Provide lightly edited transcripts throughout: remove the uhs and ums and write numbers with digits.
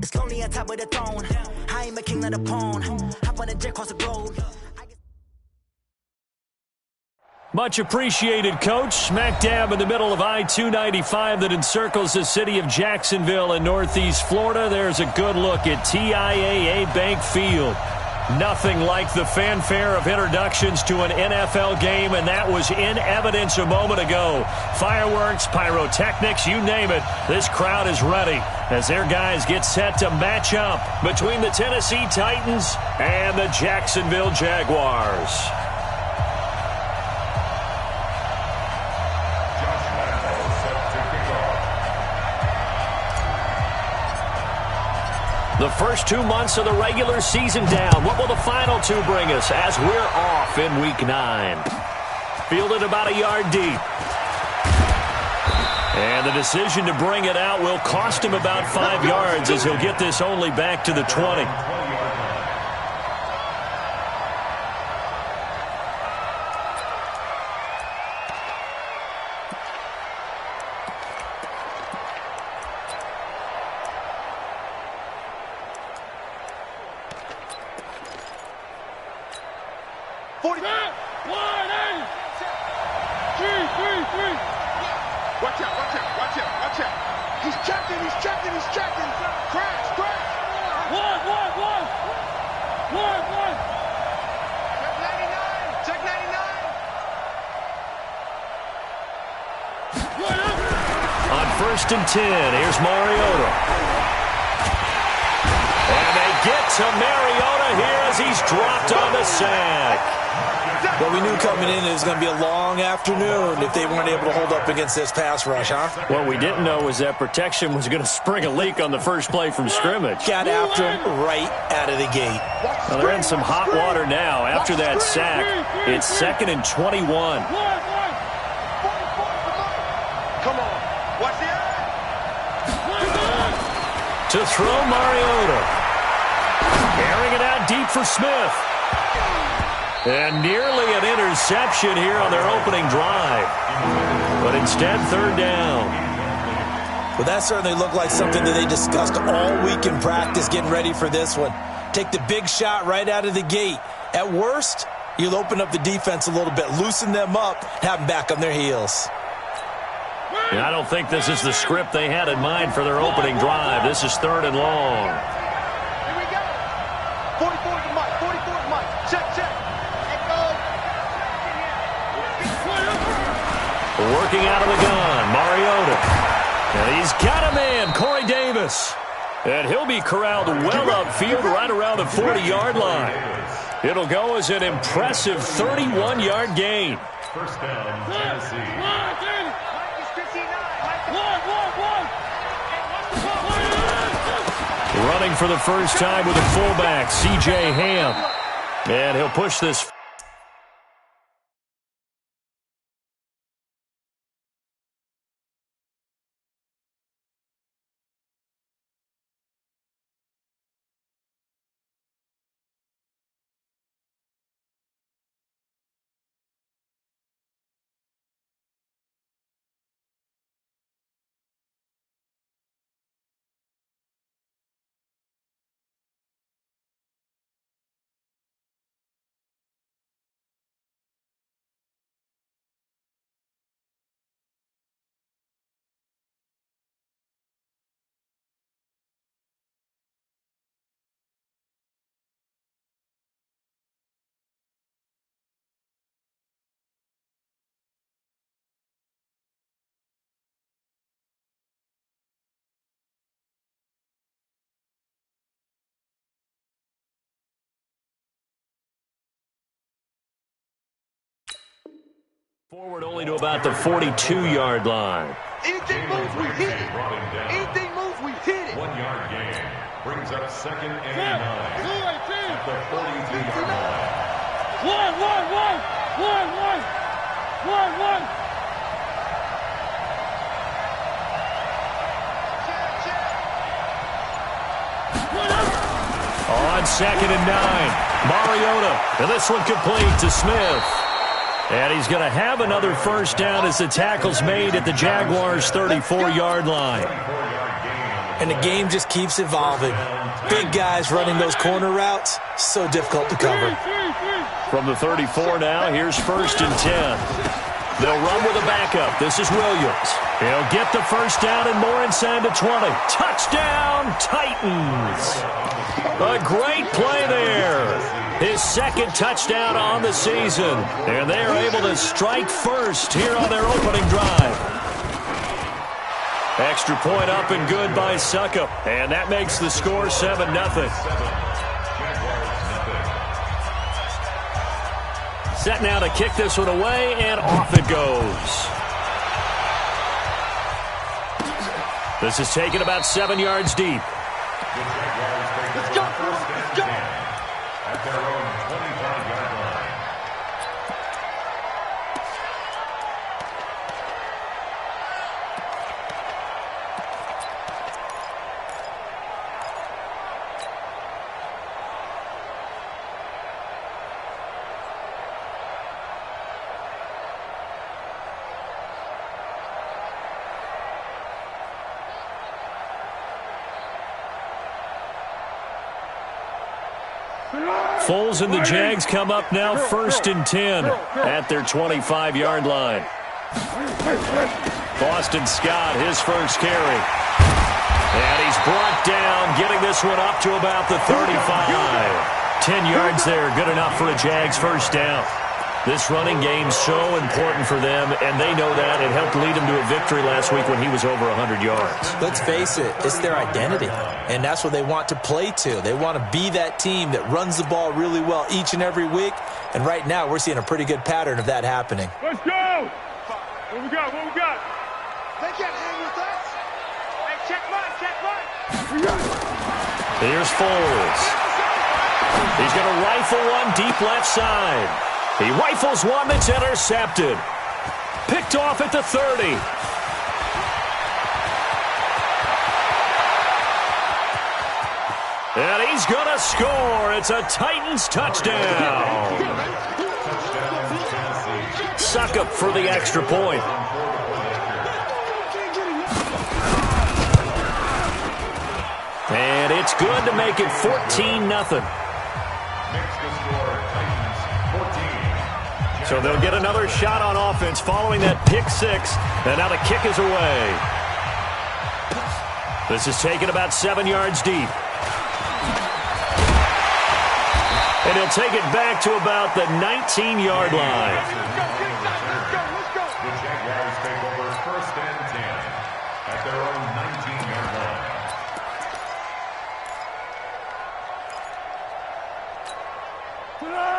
It's lonely on top of the throne. I am a king of the pawn. Hop on a jet across the globe. Much appreciated, Coach. Smack dab in the middle of I-295 that encircles the city of Jacksonville in Northeast Florida. There's a good look at TIAA Bank Field. Nothing like the fanfare of introductions to an NFL game, and that was in evidence a moment ago. Fireworks, pyrotechnics, you name it. This crowd is ready as their guys get set to match up between the Tennessee Titans and the Jacksonville Jaguars. The first 2 months of the regular season down. What will the final two bring us as we're off in Week 9? Fielded about a yard deep. And the decision to bring it out will cost him about 5 yards as he'll get this only back to the 20. First and 10. Here's Mariota. And they get to Mariota here as he's dropped on the sack. Well, we knew coming in it was going to be a long afternoon if they weren't able to hold up against this pass rush, huh? What we didn't know was that protection was going to spring a leak on the first play from scrimmage. Got after him right out of the gate. Well, they're in some hot water now after that sack. It's 2nd and 21. Come on. Watch the eye. To throw Mariota. Carrying it out deep for Smith. And nearly an interception here on their opening drive. But instead, 3rd down. Well, that certainly looked like something that they discussed all week in practice getting ready for this one. Take the big shot right out of the gate. At worst, you'll open up the defense a little bit, loosen them up, have them back on their heels. And I don't think this is the script they had in mind for their opening drive. This is 3rd and long. Here we go. 44 to Mike. 44 to Mike. Check, check. Let go. Working out of the gun, Mariota. And he's got a man, Corey Davis. And he'll be corralled well upfield right around the 40-yard line. It'll go as an impressive 31-yard gain. First down, Tennessee. Running for the first time with a fullback, C.J. Ham. And he'll push this. Forward only to about the 42-yard line. Anything moves, we hit it. Anything moves, we hit it. 1-yard gain brings up 2nd and 9 at the 42-yard line. One. On 2nd and 9, Mariota. And this one complete to Smith. And he's going to have another first down as the tackle's made at the Jaguars' 34-yard line. And the game just keeps evolving. Big guys running those corner routes, so difficult to cover. From the 34 now, here's 1st and 10. They'll run with a backup. This is Williams. He'll get the first down and more inside the 20. Touchdown, Titans. A great play there. His 2nd touchdown on the season. And they are able to strike first here on their opening drive. Extra point up and good by Suckup. And that makes the score 7-0. Set now to kick this one away, and off it goes. This is taken about 7 yards deep. Let's go, let's go. At their own 25-yard line. Foles and the Jags come up now 1st and 10 at their 25-yard line. Boston Scott, his first carry. And he's brought down, getting this one up to about the 35. 10 yards there, good enough for a Jags first down. This running game's so important for them, and they know that. It helped lead them to a victory last week when he was over 100 yards. Let's face it, it's their identity, and that's what they want to play to. They want to be that team that runs the ball really well each and every week, and right now we're seeing a pretty good pattern of that happening. Let's go! What we got? What we got? They can't hang with us. Hey, check mine. Here's Foles. He's going to rifle one deep left side. He rifles one that's intercepted. Picked off at the 30. And he's going to score. It's a Titans touchdown. Suckup for the extra point. And it's good to make it 14-0. So they'll get another shot on offense following that pick six. And now the kick is away. This is taken about 7 yards deep. And he'll take it back to about the 19-yard line. The Jaguars take over 1st and 10 at their own 19-yard line.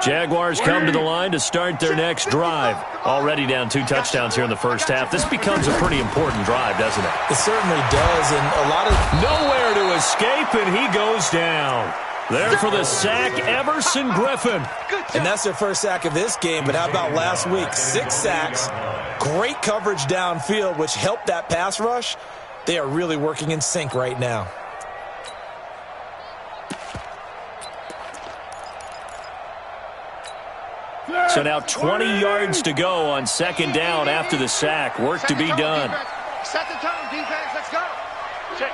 Jaguars come to the line to start their next drive. Already down 2 touchdowns here in the first half. This becomes a pretty important drive, doesn't it? It certainly does, and a lot of... Nowhere to escape, and he goes down. There for the sack, Everson Griffin. And that's their first sack of this game, but how about last week? 6 sacks, great coverage downfield, which helped that pass rush. They are really working in sync right now. So now 20 yards to go on 2nd down after the sack. Work to be done. Set the tone, defense. Let's go. Check.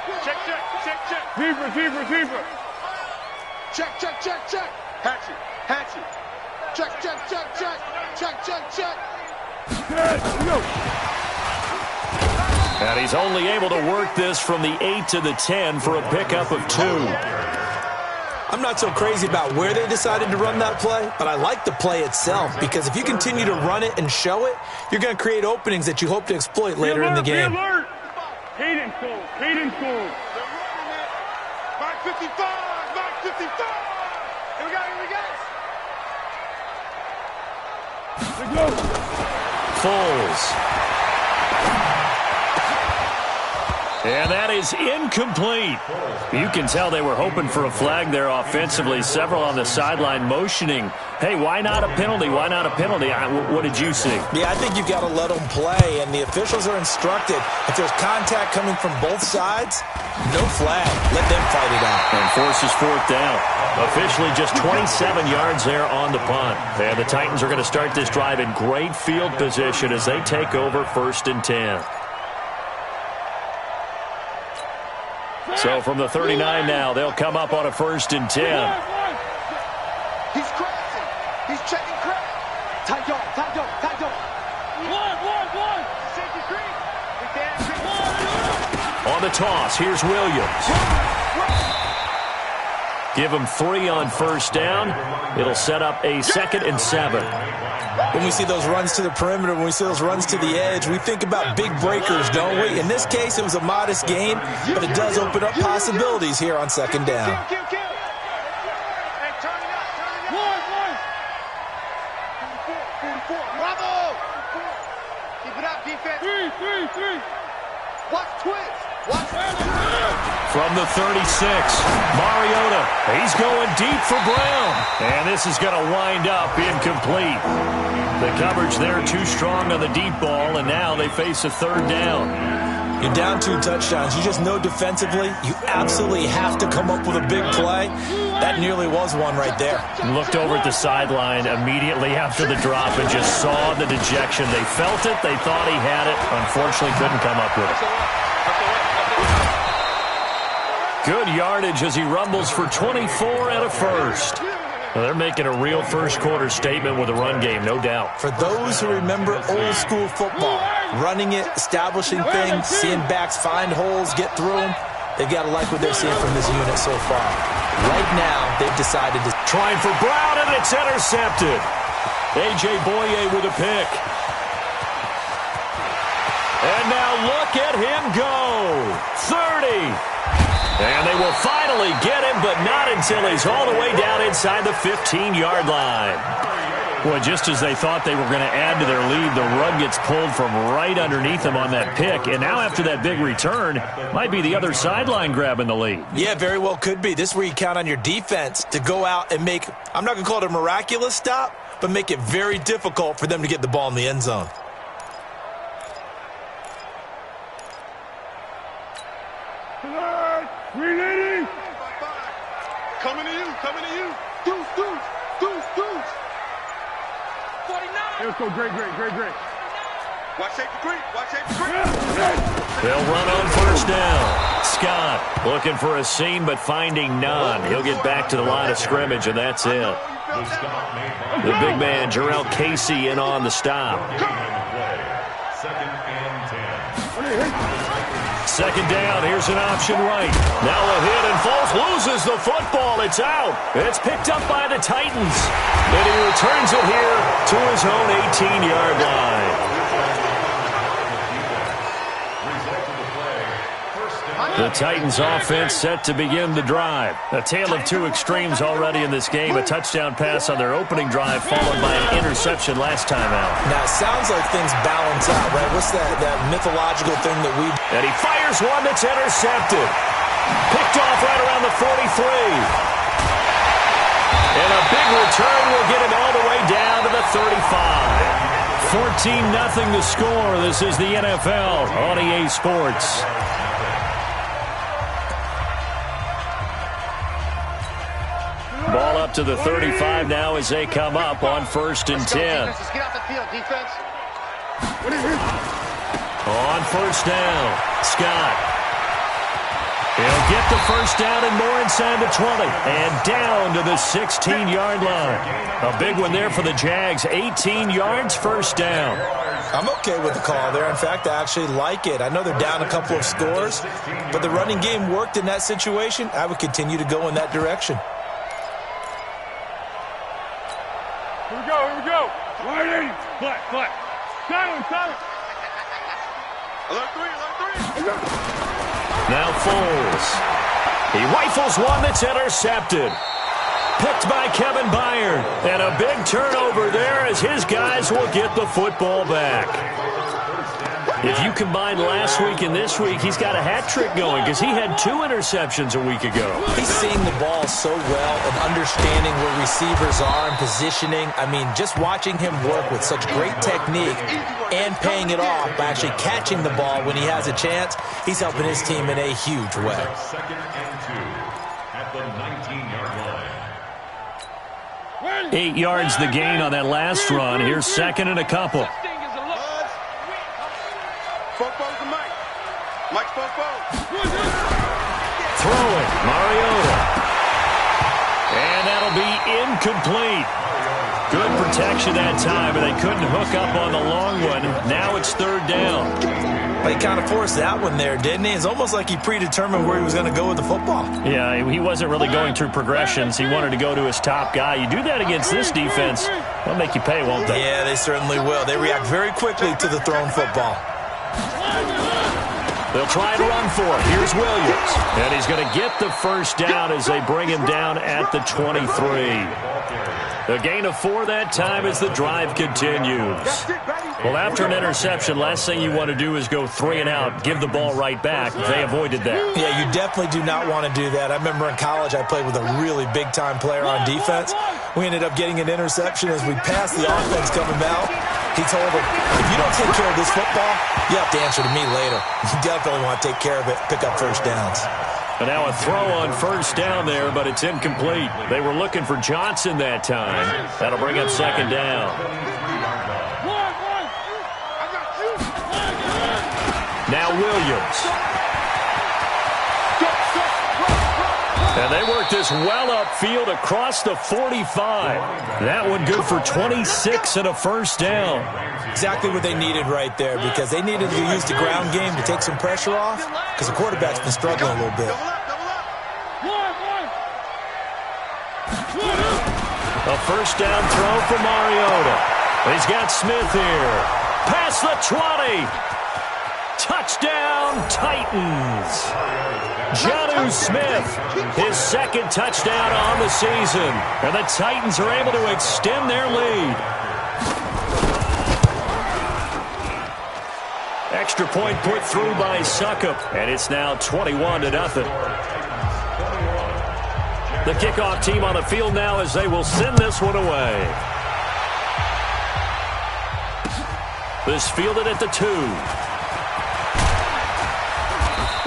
Receiver. Check. Hatchet. Check. And he's only able to work this from the 8 to the 10 for a pickup of 2. I'm not so crazy about where they decided to run that play, but I like the play itself because if you continue to run it and show it, you're going to create openings that you hope to exploit later in the game. Hayden Cole. They're running it. Mark 55. Here we go. Let's go. Foles. And that is incomplete. You can tell they were hoping for a flag there offensively. Several on the sideline motioning. Hey, why not a penalty? What did you see? Yeah, I think you've got to let them play, and the officials are instructed. If there's contact coming from both sides, no flag. Let them fight it out. And forces 4th down. Officially just 27 yards there on the punt. And the Titans are going to start this drive in great field position as they take over 1st and 10. So from the 39 now, they'll come up on a 1st and 10. He's crossing. He's checking crack. Tight dog. One. Safety screen. On the toss, here's Williams. Give him 3 on 1st down. It'll set up a 2nd and 7. When we see those runs to the perimeter, when we see those runs to the edge, we think about big breakers, don't we? In this case, it was a modest gain, but it does open up possibilities here on 2nd down. Hey, turn it up. One. 44. Bravo. Keep it up, defense. Three. Watch twist. From the 36, Mariota. He's going deep for Brown. And this is going to wind up incomplete. The coverage there too strong on the deep ball, and now they face a 3rd down. You're down 2 touchdowns. You just know defensively you absolutely have to come up with a big play. That nearly was one right there. Looked over at the sideline immediately after the drop and just saw the dejection. They felt it. They thought he had it. Unfortunately, couldn't come up with it. Good yardage as he rumbles for 24 and a 1st. Well, they're making a real first-quarter statement with a run game, no doubt. For those who remember old-school football, running it, establishing things, seeing backs find holes, get through them, they've got to like what they're seeing from this unit so far. Right now, they've decided to... Trying for Brown, and it's intercepted. A.J. Boye with a pick. And now look at him go. 30. And they will finally get him, but not until he's all the way down inside the 15-yard line. Well, just as they thought they were going to add to their lead, the rug gets pulled from right underneath them on that pick. And now after that big return, might be the other sideline grabbing the lead. Yeah, very well could be. This is where you count on your defense to go out and make, I'm not going to call it a miraculous stop, but make it very difficult for them to get the ball in the end zone. Reloading. Coming to you. Deuce. 49. Let's go, great. Watch safety creep. They'll run on 1st down. Scott looking for a seam, but finding none. He'll get back to the line of scrimmage, and that's it. The big man, Jarrell Casey, in on the stop. 2nd down, here's an option right. Now a hit, and Foles loses the football. It's out. It's picked up by the Titans. And he returns it here to his own 18-yard line. The Titans offense set to begin the drive. A tale of 2 extremes already in this game. A touchdown pass on their opening drive followed by an interception last time out. Now, it sounds like things balance out, right? What's that mythological thing that we... And he fires one that's intercepted. Picked off right around the 43. And a big return will get him all the way down to the 35. 14-0 to score. This is the NFL on EA Sports. Ball up to the 35 now as they come up on 1st and 10. Let's get off the field, defense. On 1st down, Scott. He'll get the 1st down and more inside the 20. And down to the 16-yard line. A big one there for the Jags. 18 yards, 1st down. I'm okay with the call there. In fact, I actually like it. I know they're down a couple of scores, but the running game worked in that situation. I would continue to go in that direction. Here we go. Waiting. Flat. Silent. Alert 3. Now Foles. He rifles one that's intercepted. Picked by Kevin Byard. And a big turnover there as his guys will get the football back. If you combine last week and this week, he's got a hat trick going because he had 2 interceptions a week ago. He's seeing the ball so well and understanding where receivers are and positioning. I mean, just watching him work with such great technique and paying it off by actually catching the ball when he has a chance, he's helping his team in a huge way. 2nd and 2 at the 19-yard line. 8 yards the gain on that last run. Here's 2nd and a couple. Mike's Fofo. throwing. Mariota. And that'll be incomplete. Good protection that time, but they couldn't hook up on the long one. Now it's third down. He kind of forced that one there, didn't he? It's almost like he predetermined where he was going to go with the football. Yeah, he wasn't really going through progressions. He wanted to go to his top guy. You do that against this defense, they'll make you pay, won't they? Yeah, they certainly will. They react very quickly to the thrown football. They'll try to run for it. Here's Williams. And he's going to get the first down as they bring him down at the 23. The gain of 4 that time as the drive continues. Well, after an interception, last thing you want to do is go 3 and out, give the ball right back. They avoided that. Yeah, you definitely do not want to do that. I remember in college I played with a really big-time player on defense. We ended up getting an interception as we passed the offense coming out. He told him, if you don't take care of this football, you have to answer to me later. You definitely want to take care of it, pick up first downs. And now a throw on first down there, but it's incomplete. They were looking for Johnson that time. That'll bring up second down. Now Williams. And they work this well upfield across the 45. That one good for 26 and a first down. Exactly what they needed right there, because they needed to use the ground game to take some pressure off, because the quarterback's been struggling a little bit. A first down throw for Mariota. He's got Smith here. Past the 20. Touchdown, Titans. Jonnu Smith, his second touchdown on the season. And the Titans are able to extend their lead. Extra point put through by Suckup, and it's now 21-0. The kickoff team on the field now as they will send this one away. This fielded at the 2.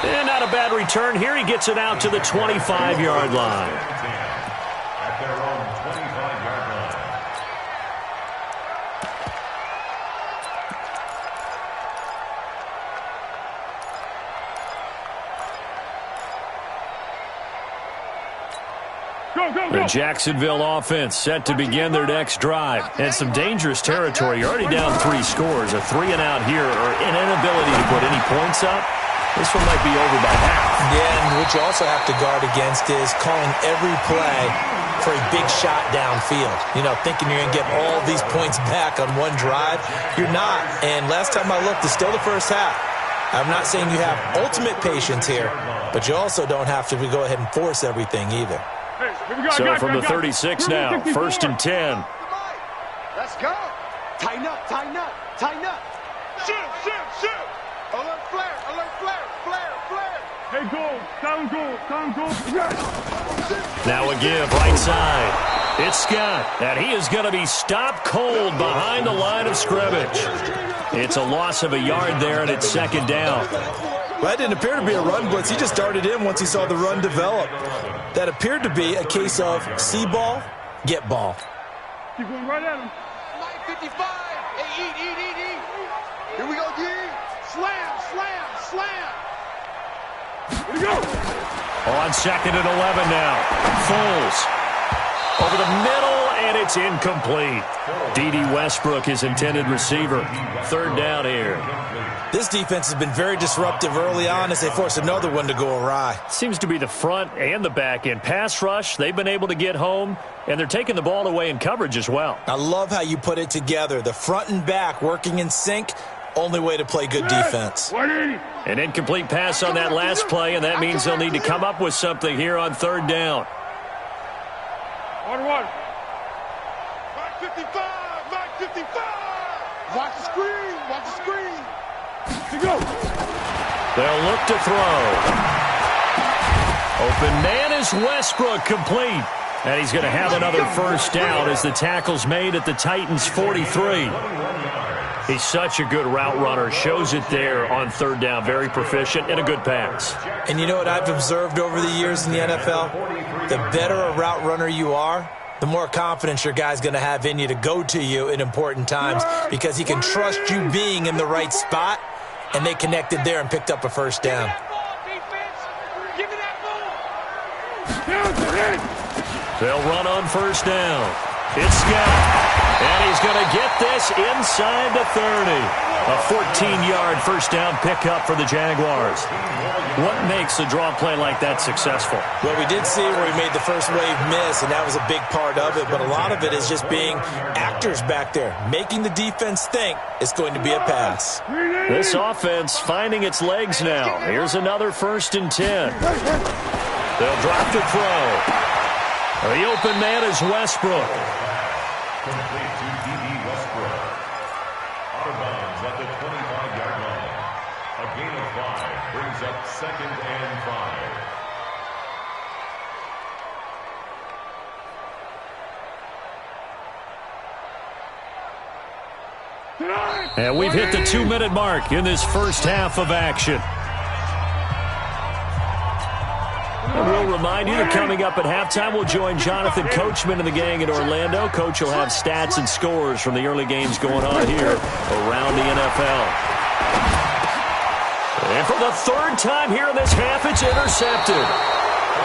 And not a bad return. Here he gets it out to the 25-yard line. At their own 25-yard line. The Jacksonville offense set to begin their next drive. And some dangerous territory. You're already down 3 scores. A 3 and out here, or an inability to put any points up. This one might be over by half. Yeah, and what you also have to guard against is calling every play for a big shot downfield. You know, thinking you're going to get all these points back on one drive. You're not. And last time I looked, it's still the first half. I'm not saying you have ultimate patience here, but you also don't have to go ahead and force everything either. So from the 36 now, 1st and 10. Let's go. Tighten up, tighten up, tighten up. Shoot, shoot, shoot. Alert flare, alert flare, flare, flare. Hey, goal, down goal, down goal. Now a give, right side. It's Scott, and he is going to be stopped cold behind the line of scrimmage. It's a loss of a yard there, and it's second down. Well, that didn't appear to be a run blitz. He just darted in once he saw the run develop. That appeared to be a case of see ball, get ball. Keep going right at him. 955. Hey, eat. Here we go, D. Slam, slam, slam. Here we go. On 2nd and 11 now. Foles. Over the middle, and it's incomplete. D.D. Westbrook, his intended receiver. 3rd down here. This defense has been very disruptive early on as they force another one to go awry. Seems to be the front and the back end. Pass rush, they've been able to get home, and they're taking the ball away in coverage as well. I love how you put it together. The front and back working in sync, only way to play good defense. An incomplete pass on that last play, and that means they'll need to come up with something here on 3rd down. Water. 955. Watch the screen, watch the screen. Here we go. They'll look to throw. Open man is Westbrook, complete. And he's going to have another first down as the tackle's made at the Titans' 43. He's such a good route runner. Shows it there on 3rd down. Very proficient and a good pass. And you know what I've observed over the years in the NFL? The better a route runner you are, the more confidence your guy's going to have in you to go to you in important times, because he can trust you being in the right spot, and they connected there and picked up a first down. Give me that ball. They'll run on first down. It's Scott. And he's going to get this inside the 30. A 14-yard first down pickup for the Jaguars. What makes a draw play like that successful? Well, we did see where he made the first wave miss, and that was a big part of it. But a lot of it is just being actors back there, making the defense think it's going to be a pass. This offense finding its legs now. Here's another 1st and 10. They'll drop the throw. The open man is Westbrook. Complete to D.B. Westbrook. Out of bounds at the 25-yard line. A gain of 5 brings up 2nd and 5. And we've hit the 2-minute mark in this first half of action. And we'll remind you that coming up at halftime, we'll join Jonathan Coachman and the gang in Orlando. Coach will have stats and scores from the early games going on here around the NFL. And for the 3rd time here in this half, it's intercepted.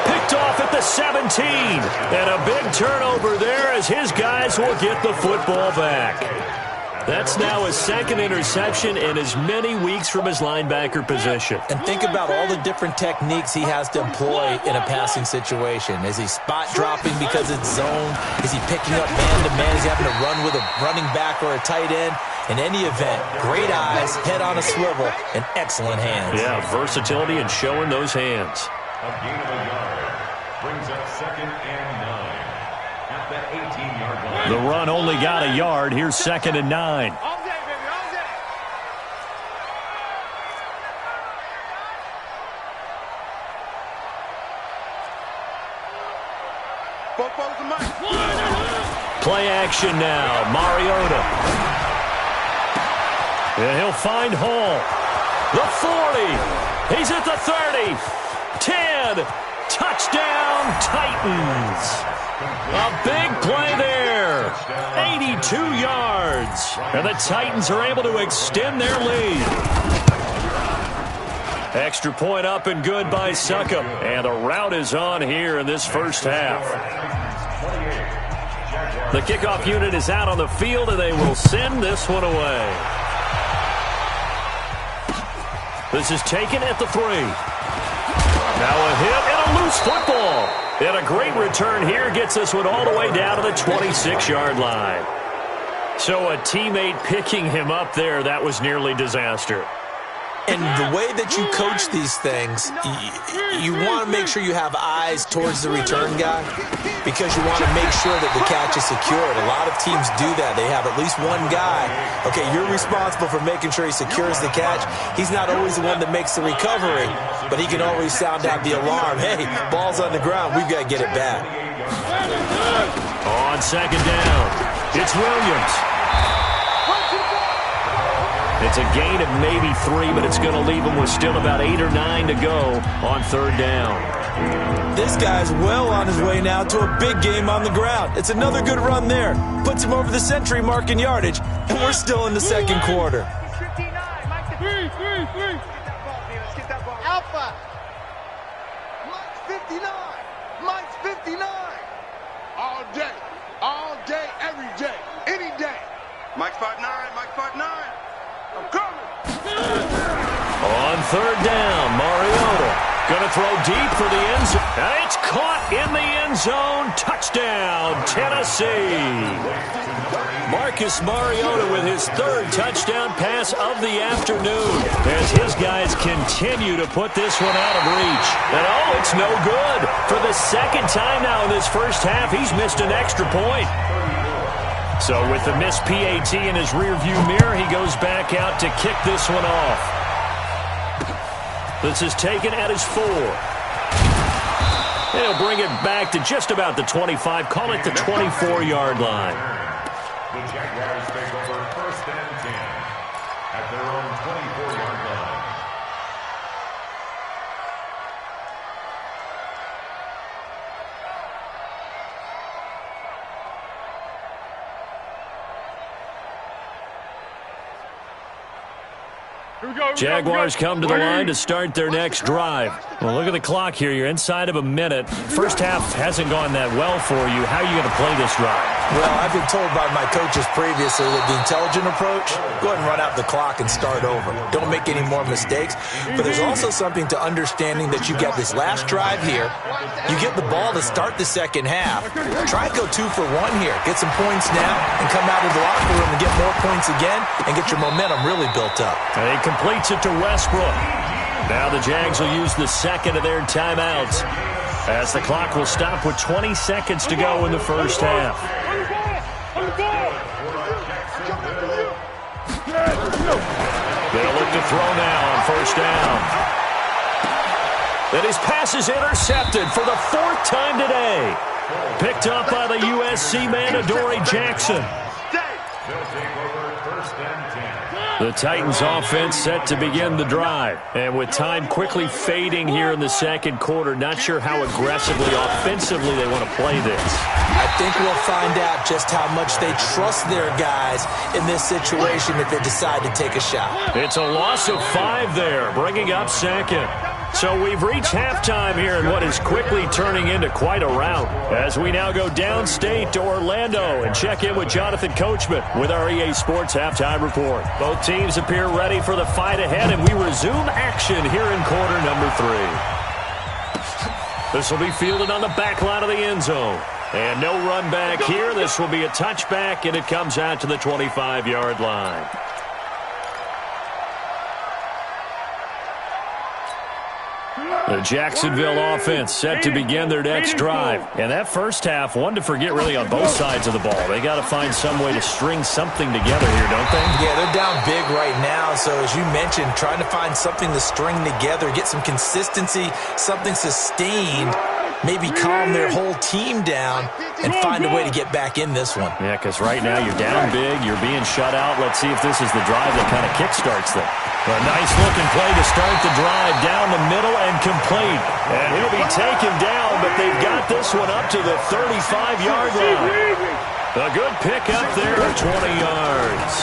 Picked off at the 17. And a big turnover there as his guys will get the football back. That's now his 2nd interception in as many weeks from his linebacker position. And think about all the different techniques he has to employ in a passing situation. Is he spot dropping because it's zone? Is he picking up man-to-man? Is he having to run with a running back or a tight end? In any event, great eyes, head on a swivel, and excellent hands. Yeah, versatility and showing those hands. A gain of a yard brings up 2nd and 9 at the 18-yard line. The run only got a yard. Here's 2nd and 9. All day, baby, all day. Both the mic. Play action now. Mariota. And he'll find Hall. The 40. He's at the 30. 10. Touchdown, Titans. A big play there. 82 yards. And the Titans are able to extend their lead. Extra point up and good by Succop. And the route is on here in this first half. The kickoff unit is out on the field, and they will send this one away. This is taken at the 3. Now a hit and a loose football. And a great return here gets this one all the way down to the 26-yard line. So a teammate picking him up there, that was nearly disaster. And the way that you coach these things, you want to make sure you have eyes towards the return guy because you want to make sure that the catch is secured. A lot of teams do that. They have at least one guy. Okay, you're responsible for making sure he secures the catch. He's not always the one that makes the recovery, but he can always sound out the alarm. Hey, ball's on the ground. We've got to get it back. On 2nd down, it's Williams. It's a gain of maybe 3, but it's going to leave him with still about 8 or 9 to go on 3rd down. This guy's well on his way now to a big game on the ground. It's another good run there. Puts him over the century mark in yardage, and we're still in the 2nd quarter. Three. Let's get that ball. Alpha. Mike's 59. Mike's 59. All day, every day, any day. Mike's 5'9", Mike's 5'9". I'm coming. On 3rd down, Mariota going to throw deep for the end zone. And it's caught in the end zone. Touchdown, Tennessee. Marcus Mariota with his 3rd touchdown pass of the afternoon as his guys continue to put this one out of reach. And oh, it's no good. For the 2nd time now in this first half, he's missed an extra point. So with the missed PAT in his rearview mirror, he goes back out to kick this one off. This is taken at his 4. He'll bring it back to just about the 25, call it the 24-yard line. The Jaguars take over 1st and 10 at their own 24-yard line. Jaguars come to the line to start their next drive. Well, look at the clock here. You're inside of a minute. First half hasn't gone that well for you. How are you going to play this drive? Well, I've been told by my coaches previously that the intelligent approach, go ahead and run out the clock and start over. Don't make any more mistakes. But there's also something to understanding that you've got this last drive here. You get the ball to start the second half. Try and go 2 for 1 here. Get some points now and come out of the locker room and get more points again and get your momentum really built up. And he completes it to Westbrook. Now the Jags will use the second of their timeouts as the clock will stop with 20 seconds to go in the first half. They'll look to throw now on first down. And his pass is intercepted for the 4th time today. Picked up by the USC man, Adoree Jackson. The Titans offense set to begin the drive. And with time quickly fading here in the second quarter, not sure how aggressively, offensively they want to play this. I think we'll find out just how much they trust their guys in this situation if they decide to take a shot. It's a loss of 5 there, bringing up second. So we've reached halftime here in what is quickly turning into quite a rout as we now go downstate to Orlando and check in with Jonathan Coachman with our EA Sports Halftime Report. Both teams appear ready for the fight ahead, and we resume action here in quarter number 3. This will be fielded on the back line of the end zone. And no run back here. This will be a touchback, and it comes out to the 25-yard line. The Jacksonville offense set to begin their next drive. And that first half, one to forget really on both sides of the ball. They got to find some way to string something together here, don't they? Yeah, they're down big right now. So as you mentioned, trying to find something to string together, get some consistency, something sustained, maybe calm their whole team down and find a way to get back in this one. Yeah, because right now you're down big, you're being shut out. Let's see if this is the drive that kind of kickstarts them. A nice-looking play to start the drive down the middle and complete. And he'll be taken down, but they've got this one up to the 35-yard line. A good pickup there, 20 yards.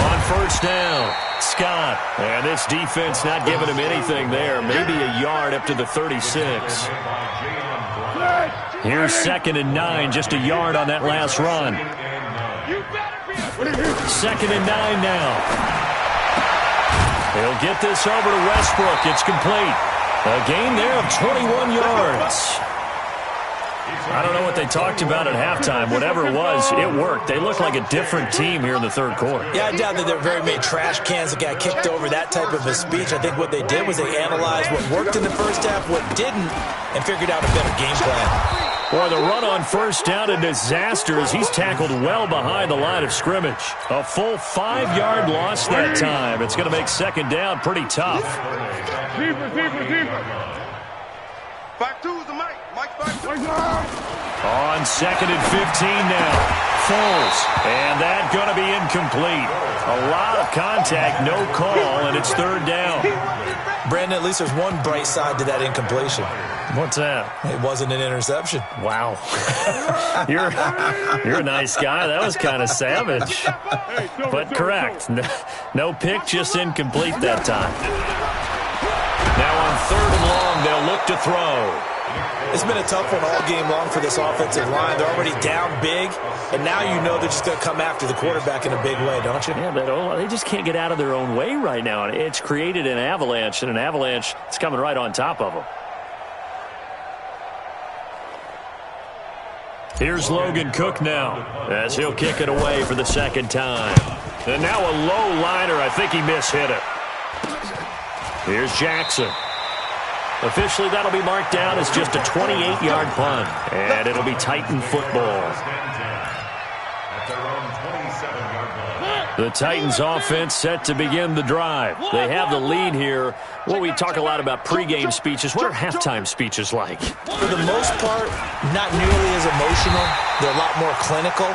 On first down, Scott. And this defense not giving him anything there. Maybe a yard up to the 36. Here's 2nd and 9, just a yard on that last run. 2nd and 9 now. He'll get this over to Westbrook. It's complete. A gain there of 21 yards. I don't know what they talked about at halftime. Whatever it was, it worked. They look like a different team here in the third quarter. Yeah, I doubt that there are very many trash cans that got kicked over, that type of a speech. I think what they did was they analyzed what worked in the first half, what didn't, and figured out a better game plan. Boy, the run on first down, a disaster as he's tackled well behind the line of scrimmage. A full 5-yard loss that time. It's going to make second down pretty tough. Back to the mic. Mike back to On 2nd and 15 now. Foles. And that going to be incomplete. A lot of contact, no call, and it's third down. Brandon, at least there's one bright side to that incompletion. What's that? It wasn't an interception. Wow. You're a nice guy. That was kind of savage. But correct. No pick, just incomplete that time. Now on 3rd and long, they'll look to throw. It's been a tough one all game long for this offensive line. They're already down big, and now you know they're just going to come after the quarterback in a big way, don't you? Yeah, they just can't get out of their own way right now. It's created an avalanche, and an avalanche is coming right on top of them. Here's Logan Cook now as he'll kick it away for the second time. And now a low liner. I think he mishit it. Here's Jackson. Officially, that'll be marked down as just a 28-yard punt. And it'll be Titan football. The Titans offense set to begin the drive. They have the lead here. Well, we talk a lot about pregame speeches. What are halftime speeches like? For the most part, not nearly as emotional. They're a lot more clinical.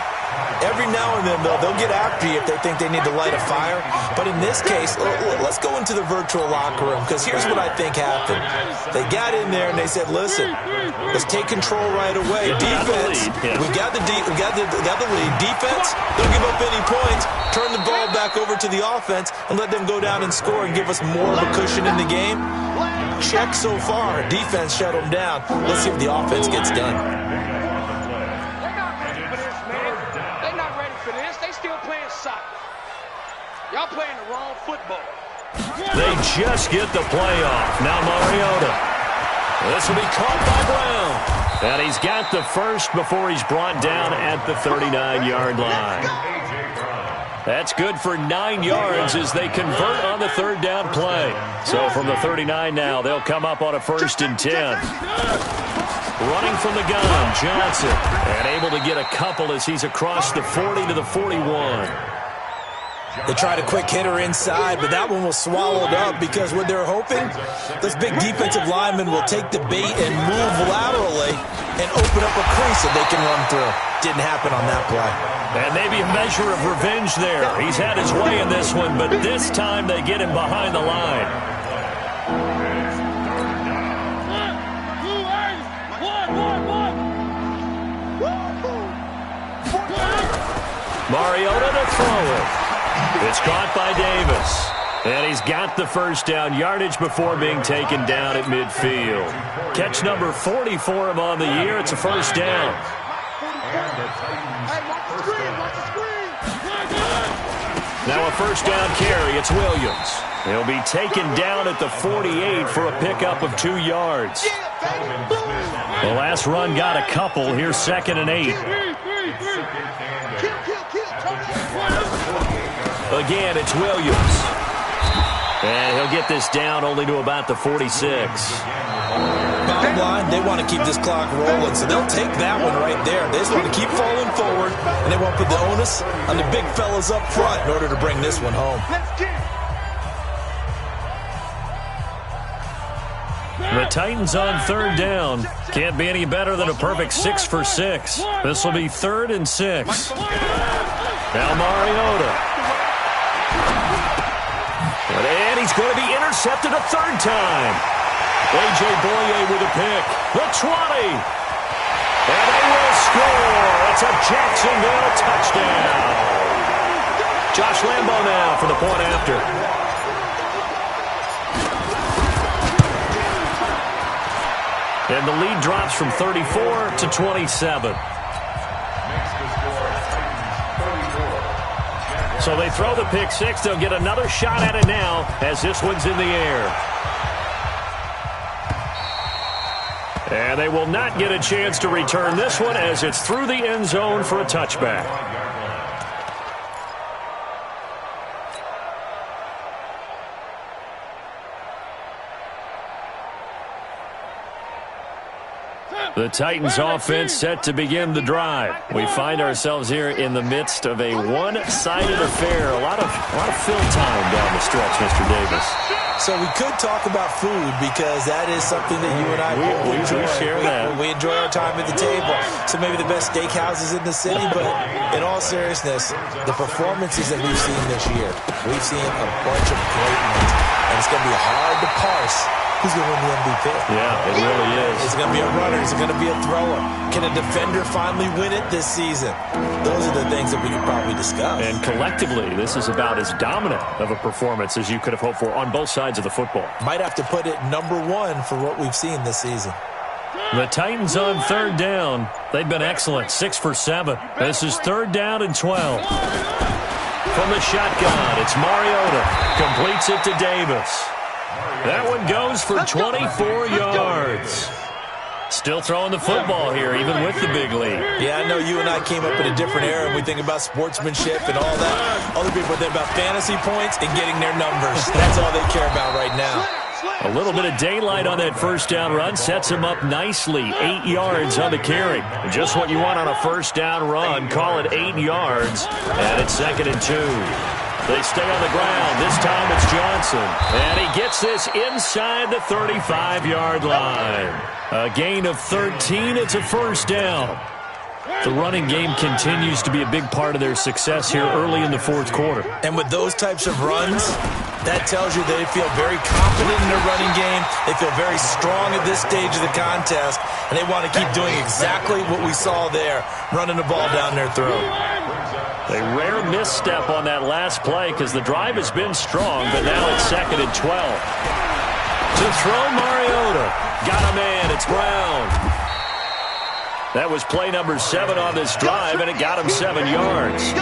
Every now and then, they'll get after you if they think they need to light a fire. But in this case, let's go into the virtual locker room, because here's what I think happened. They got in there and they said, listen, let's take control right away. Defense, we got the lead. Defense, don't give up any points. Turn the ball back over to the offense and let them go down and score and give us more of a cushion in the game. Check so far. Defense shut them down. Let's see if the offense gets done. Y'all playing the wrong football. They just get the play off. Now Mariota. This will be caught by Brown. And he's got the first before he's brought down at the 39-yard line. That's good for 9 yards as they convert on the third down play. So from the 39 now, they'll come up on a 1st and 10. Running from the gun, Johnson. And able to get a couple as he's across the 40 to the 41. They tried a quick hitter inside, but that one was swallowed up because what they're hoping, those big defensive linemen will take the bait and move laterally and open up a crease that they can run through. Didn't happen on that play. And maybe a measure of revenge there. He's had his way in this one, but this time they get him behind the line. Mariota to throw it. It's caught by Davis. And he's got the first down yardage before being taken down at midfield. Catch number 44 of him on the year. It's a first down. Now a first down carry. It's Williams. He'll be taken down at the 48 for a pickup of 2 yards. The last run got a couple. Here's 2nd and 8. Again, it's Williams. And he'll get this down only to about the 46. Bottom line, they want to keep this clock rolling, so they'll take that one right there. They just want to keep falling forward, and they want to put the onus on the big fellas up front in order to bring this one home. The Titans on 3rd down. Can't be any better than a perfect 6 for 6. This will be 3rd and 6. Now Mariota. And he's going to be intercepted a 3rd time. A.J. Boye with a pick. The 20. And they will score. It's a Jacksonville touchdown. Josh Lambo now for the point after. And the lead drops from 34 to 27. So they throw the pick 6. They'll get another shot at it now as this one's in the air. And they will not get a chance to return this one as it's through the end zone for a touchback. The Titans offense set to begin the drive. We find ourselves here in the midst of a one-sided affair. A lot of fill time down the stretch, Mr. Davis. So we could talk about food because that is something that you and I enjoy. We share that. We enjoy our time at the table. So maybe the best steakhouses in the city, but in all seriousness, the performances that we've seen this year, we've seen a bunch of great ones, and it's going to be hard to parse who's going to win the MVP. Yeah, it really is. Is it going to be a runner? Is it going to be a thrower? Can a defender finally win it this season? Those are the things that we could probably discuss. And collectively, this is about as dominant of a performance as you could have hoped for on both sides of the football. Might have to put it number 1 for what we've seen this season. The Titans on 3rd down. They've been excellent, 6 for 7. This is 3rd down and 12. From the shotgun, it's Mariota. Completes it to Davis. That one goes for 24 yards. Still throwing the football here, even with the big lead. Yeah, I know you and I came up in a different era, and we think about sportsmanship and all that. Other people think about fantasy points and getting their numbers. That's all they care about right now. A little bit of daylight on that first down run sets him up nicely. 8 yards on the carry. Just what you want on a first down run. Call it 8 yards, and it's 2nd and 2. They stay on the ground. This time it's Johnson. And he gets this inside the 35-yard line. A gain of 13. It's a first down. The running game continues to be a big part of their success here early in the fourth quarter. And with those types of runs, that tells you they feel very confident in their running game. They feel very strong at this stage of the contest, and they want to keep doing exactly what we saw there, running the ball down their throat. A rare misstep on that last play because the drive has been strong, but now it's 2nd and 12. To throw, Mariota. Got a man. It's Brown. That was play number 7 on this drive, and it got him 7 yards.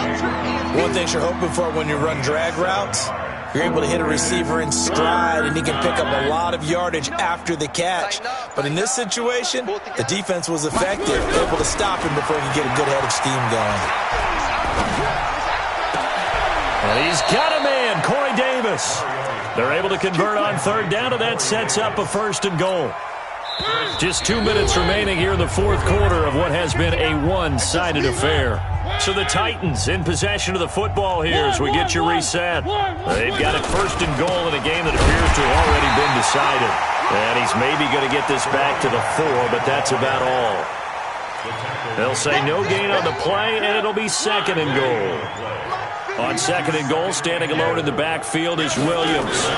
One thing you're hoping for when you run drag routes, you're able to hit a receiver in stride, and he can pick up a lot of yardage after the catch. But in this situation, the defense was effective, able to stop him before he could get a good head of steam going. And he's got a man, Corey Davis. They're able to convert on 3rd down, and that sets up a 1st and goal. Just 2 minutes remaining here in the fourth quarter of what has been a one-sided affair. So the Titans in possession of the football here as we get you reset. They've got it 1st and goal in a game that appears to have already been decided. And he's maybe going to get this back to the 4, but that's about all. They'll say no gain on the play, and it'll be 2nd and goal. On 2nd and goal, standing alone in the backfield is Williams.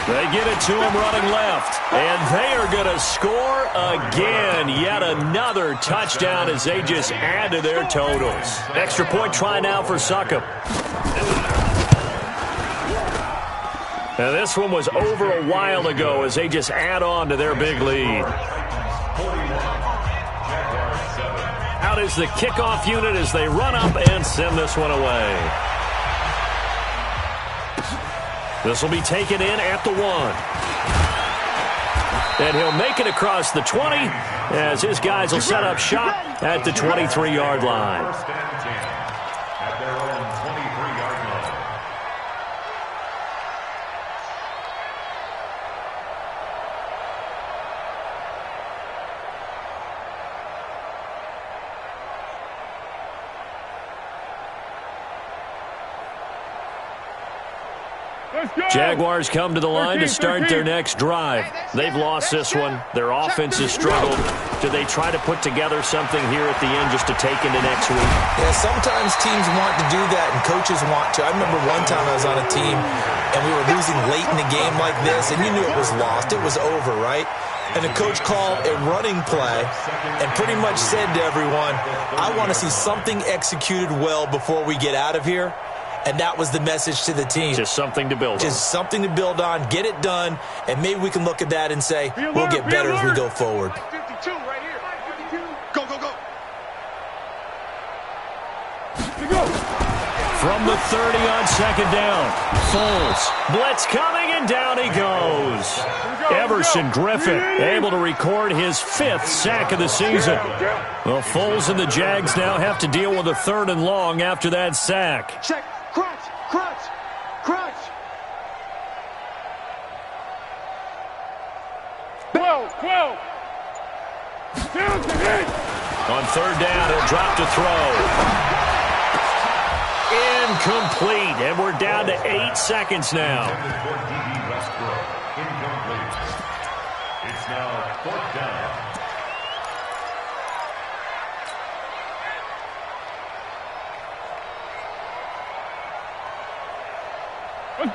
They get it to him running left, and they are going to score again. Yet another touchdown as they just add to their totals. Extra point try now for Succop. Now this one was over a while ago as they just add on to their big lead. Out is the kickoff unit as they run up and send this one away. This will be taken in at the 1. And he'll make it across the 20 as his guys will set up shop at the 23-yard line. At their own 23-yard line. Jaguars come to the line to start their next drive. They've lost this one. Their offense has struggled. Do they try to put together something here at the end just to take into next week? Yeah, sometimes teams want to do that and coaches want to. I remember one time I was on a team and we were losing late in the game like this, and you knew it was lost. It was over, right? And the coach called a running play and pretty much said to everyone, I want to see something executed well before we get out of here. And that was the message to the team. Just something to build on. Just something to build on, get it done, and maybe we can look at that and say, we'll get better as we go forward. 52 right here. 52. Go, go, go. From the 30 on 2nd down. Foles. Blitz coming, and down he goes. Everson Griffin able to record his 5th sack of the season. Well, Foles and the Jags now have to deal with a 3rd and long after that sack. Check. Crunch, crunch, crunch. 12. Down to hit. On 3rd down, he'll drop to throw. Incomplete, and we're down to 8 seconds now. It's now 4th down.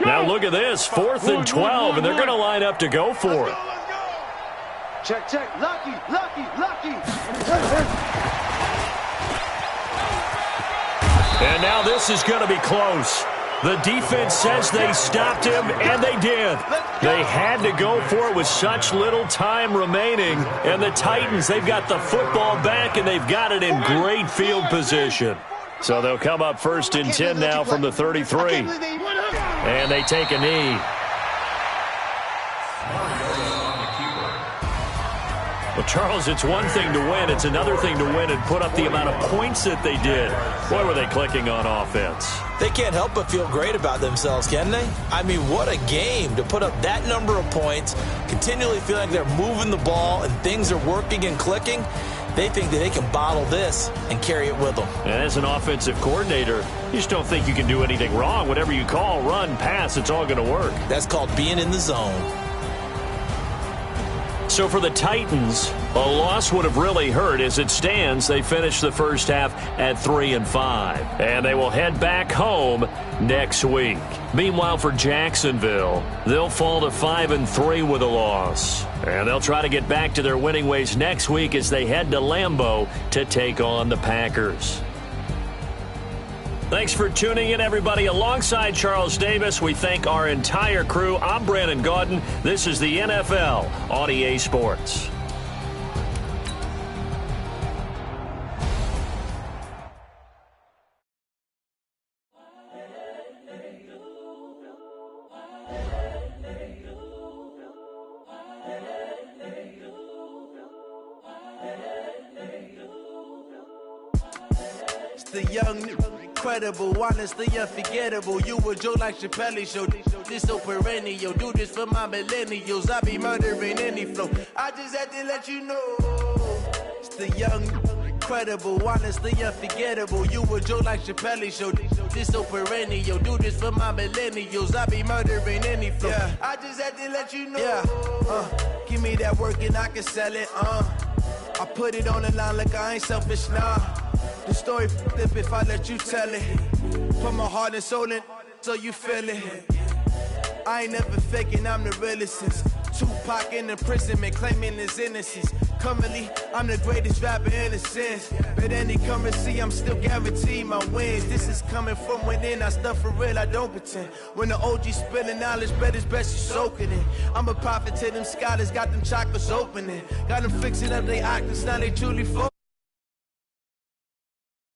Now look at this, 4th and 12, and they're going to line up to go for it. Check, check. Lucky. And now this is going to be close. The defense says they stopped him, and they did. They had to go for it with such little time remaining. And the Titans, they've got the football back, and they've got it in great field position. So they'll come up 1st and 10 now from the 33. And they take a knee. Well, Charles, it's one thing to win. It's another thing to win and put up the amount of points that they did. Boy, were they clicking on offense. They can't help but feel great about themselves, can they? I mean, what a game to put up that number of points, continually feeling like they're moving the ball and things are working and clicking. They think that they can bottle this and carry it with them. And as an offensive coordinator, you just don't think you can do anything wrong. Whatever you call, run, pass, it's all going to work. That's called being in the zone. So for the Titans, a loss would have really hurt. As it stands, they finished the first half at 3-5. And they will head back home next week. Meanwhile, for Jacksonville, they'll fall to 5-3 with a loss. And they'll try to get back to their winning ways next week as they head to Lambeau to take on the Packers. Thanks for tuning in, everybody. Alongside Charles Davis, we thank our entire crew. I'm Brandon Gaudin. This is the NFL on EA Sports. The young, incredible, honestly unforgettable. You a joke like Chappelle Show. This so perennial. Do this for my millennials. I be murdering any flow. I just had to let you know. It's the young, incredible, honestly unforgettable. You a joke like Chappelle Show. This so perennial. Do this for my millennials. I be murdering any flow. Yeah. I just had to let you know. Yeah. Give me that work and I can sell it. I put it on the line like I ain't selfish, nah. The story flip if I let you tell it. Put my heart and soul in so you feel it. I ain't never faking, I'm the realest since Tupac in imprisonment, claiming his innocence. Currently, I'm the greatest rapper in a sense. But any currency, I'm still guaranteed my wins. This is coming from within, I stuff for real, I don't pretend. When the OG spilling knowledge, bet it's best you soak it in. I'm a prophet to them scholars, got them chakras opening. Got them fixing up they octaves, now they truly focus.